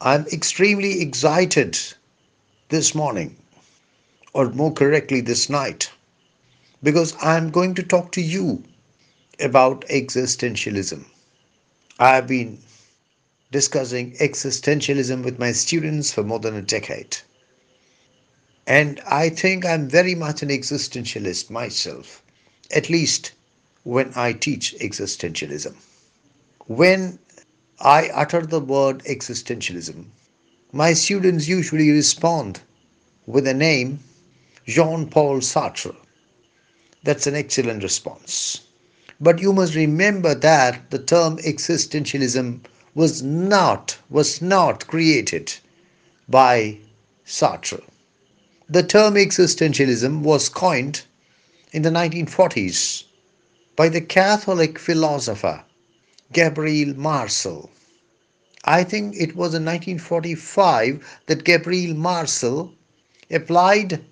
I'm extremely excited this morning, or more correctly, this night, because I'm going to talk to you about existentialism. I've been discussing existentialism with my students for more than a decade, and I think I'm very much an existentialist myself, at least when I teach existentialism. When I utter the word existentialism, my students usually respond with a name, Jean Paul Sartre. That's an excellent response. But you must remember that the term existentialism was not created by Sartre. The term existentialism was coined in the 1940s by the Catholic philosopher Gabriel Marcel. I think it was in 1945 that Gabriel Marcel applied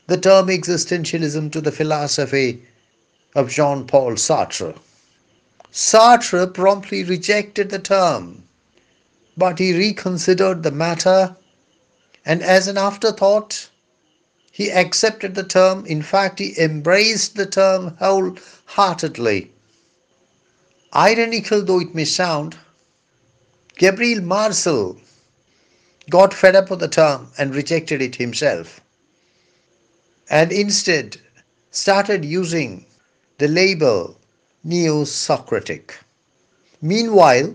the term existentialism to the philosophy of Jean Paul Sartre. Sartre promptly rejected the term, but he reconsidered the matter and, as an afterthought, he accepted the term. In fact, he embraced the term wholeheartedly. Ironical though it may sound, Gabriel Marcel got fed up with the term and rejected it himself, and instead started using the label Neo-Socratic. Meanwhile,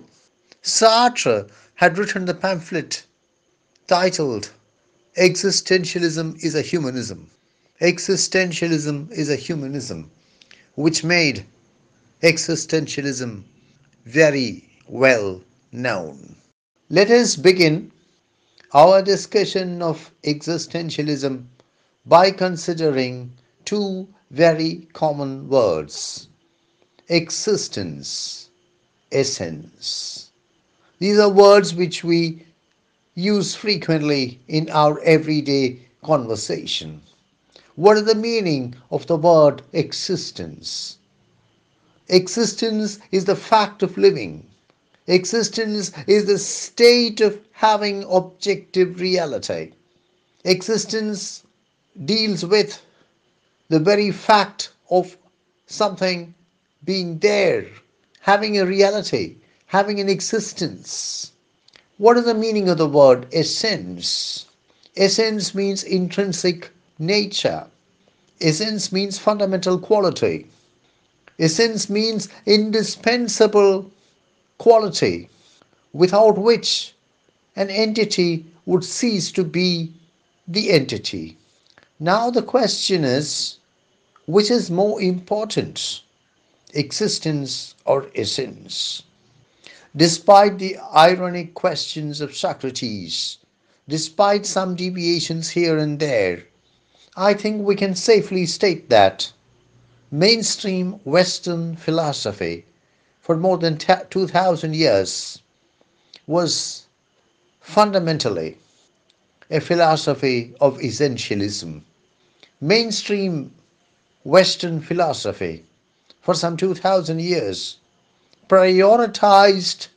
Sartre had written the pamphlet titled Existentialism is a Humanism. Existentialism is a Humanism, which made existentialism very well known. Let us begin our discussion of existentialism by considering two very common words: existence, essence. These are words which we use frequently in our everyday conversation. What is the meaning of the word existence? Existence is the fact of living. Existence is the state of having objective reality. Existence deals with the very fact of something being there, having a reality, having an existence. What is the meaning of the word essence? Essence means intrinsic nature. Essence means fundamental quality. Essence means indispensable quality, without which an entity would cease to be the entity. Now the question is, which is more important, existence or essence? Despite the ironic questions of Socrates, despite some deviations here and there, I think we can safely state that mainstream Western philosophy for more than 2000 years was fundamentally a philosophy of essentialism. Mainstream Western philosophy for some 2000 years prioritized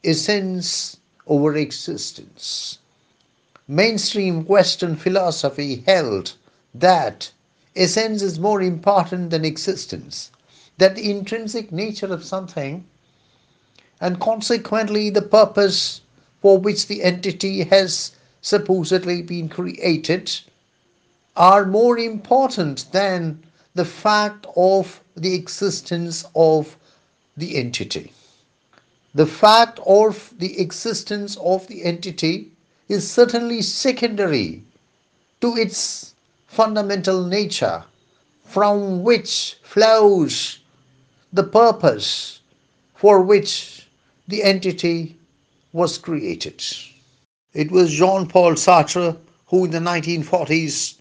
essence over existence. Mainstream Western philosophy held that essence is more important than existence, that the intrinsic nature of something and consequently the purpose for which the entity has supposedly been created are more important than the fact of the existence of the entity. The fact of the existence of the entity is certainly secondary to its fundamental nature, from which flows the purpose for which the entity was created. It was Jean Paul Sartre who, in the 1940s,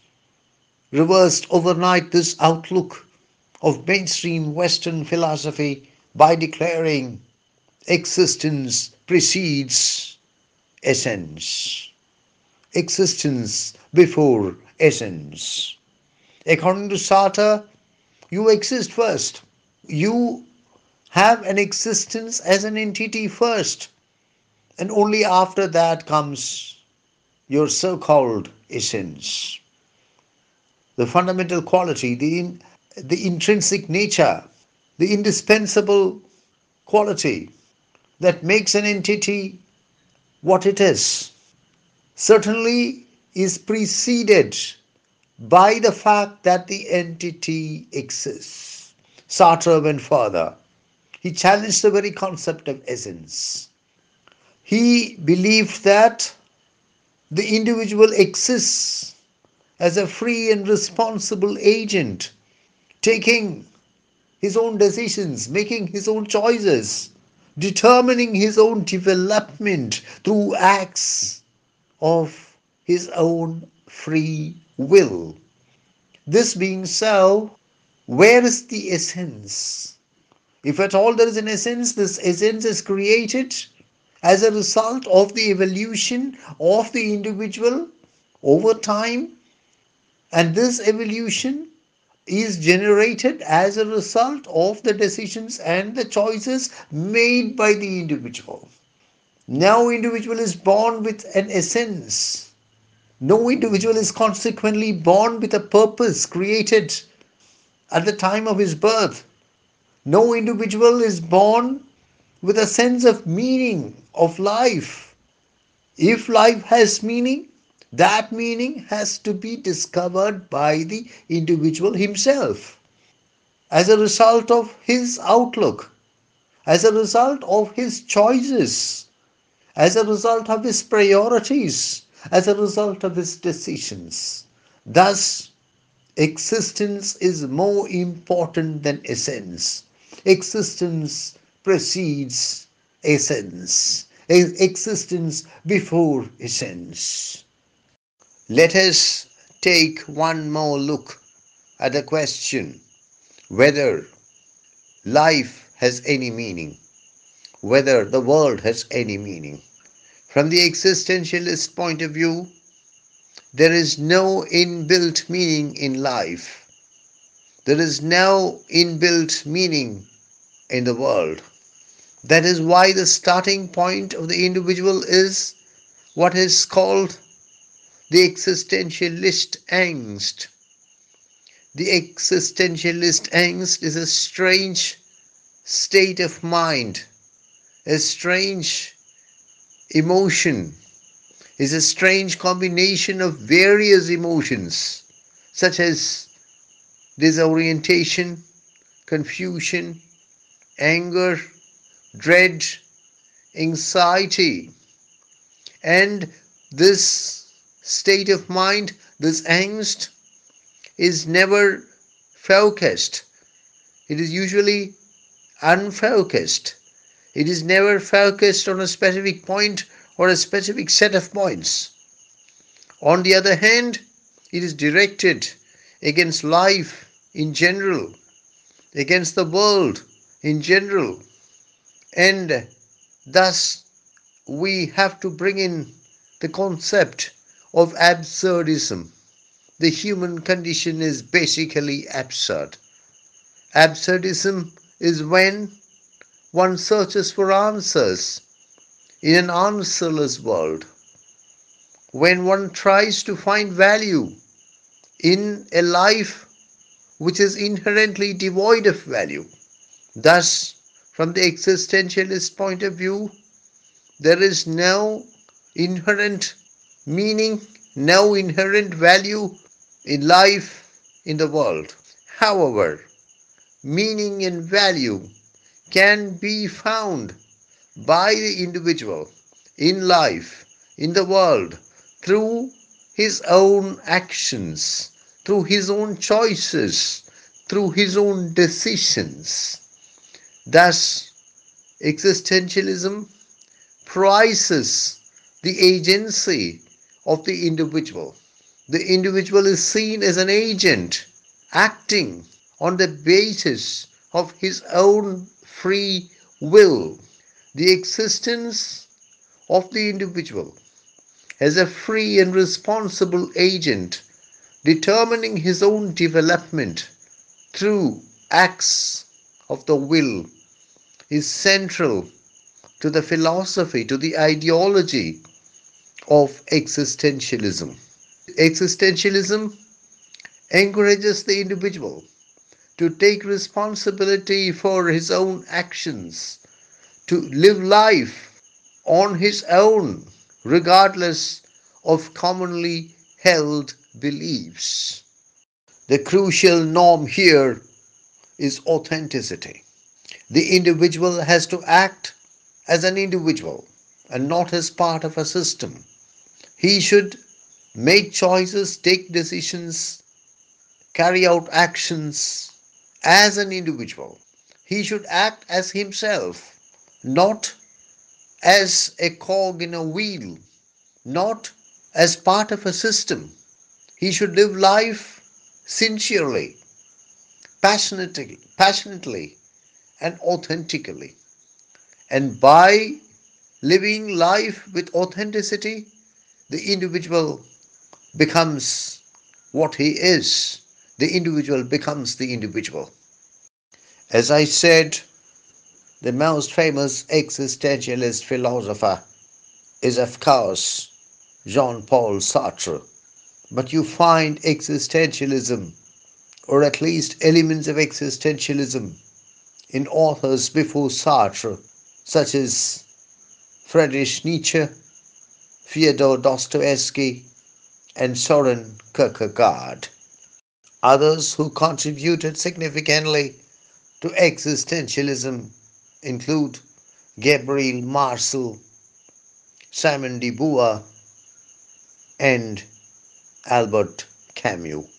reversed overnight this outlook of mainstream Western philosophy by declaring existence precedes essence. Existence before essence. According to Sartre, you exist first. You have an existence as an entity first. And only after that comes your so called essence, the fundamental quality, the intrinsic nature, the indispensable quality that makes an entity what it is, certainly is preceded by the fact that the entity exists. Sartre went further. He challenged the very concept of essence. He believed that the individual exists as a free and responsible agent, taking his own decisions, making his own choices, determining his own development through acts of his own free will. This being so, where is the essence? If at all there is an essence, this essence is created as a result of the evolution of the individual over time, and this evolution is generated as a result of the decisions and the choices made by the individual. No individual is born with an essence. No individual is consequently born with a purpose created at the time of his birth. No individual is born with a sense of meaning of life. If life has meaning, that meaning has to be discovered by the individual himself as a result of his outlook, as a result of his choices, as a result of his priorities, as a result of his decisions. Thus, existence is more important than essence. Existence precedes essence. Existence before essence. Let us take one more look at the question whether life has any meaning, whether the world has any meaning. From the existentialist point of view, there is no inbuilt meaning in life. There is no inbuilt meaning in the world. That is why the starting point of the individual is what is called the existentialist angst. The existentialist angst is a strange state of mind, a strange emotion, is a strange combination of various emotions such as disorientation, confusion, anger, dread, anxiety. And this state of mind, this angst, is never focused. It is usually unfocused. It is never focused on a specific point or a specific set of points. On the other hand, it is directed against life in general, against the world in general, and thus we have to bring in the concept of absurdism. The human condition is basically absurd. Absurdism is when one searches for answers in an answerless world, when one tries to find value in a life which is inherently devoid of value. Thus, from the existentialist point of view, there is no inherent meaning, no inherent value in life, in the world. However, meaning and value can be found by the individual in life, in the world, through his own actions, through his own choices, through his own decisions. Thus, existentialism prizes the agency of the individual. The individual is seen as an agent acting on the basis of his own free will. The existence of the individual as a free and responsible agent determining his own development through acts of the will is central to the philosophy, to the ideology of existentialism. Existentialism encourages the individual to take responsibility for his own actions, to live life on his own, regardless of commonly held beliefs. The crucial norm here is authenticity. The individual has to act as an individual and not as part of a system. He should make choices, take decisions, carry out actions as an individual. He should act as himself, not as a cog in a wheel, not as part of a system. He should live life sincerely, passionately, and authentically. And by living life with authenticity, the individual becomes what he is. The individual becomes the individual. As I said, the most famous existentialist philosopher is, of course, Jean-Paul Sartre. But you find existentialism, or at least elements of existentialism, in authors before Sartre, such as Friedrich Nietzsche, Fyodor Dostoevsky, and Soren Kierkegaard. Others who contributed significantly to existentialism include Gabriel Marcel, Simon de Beauvoir, and Albert Camus.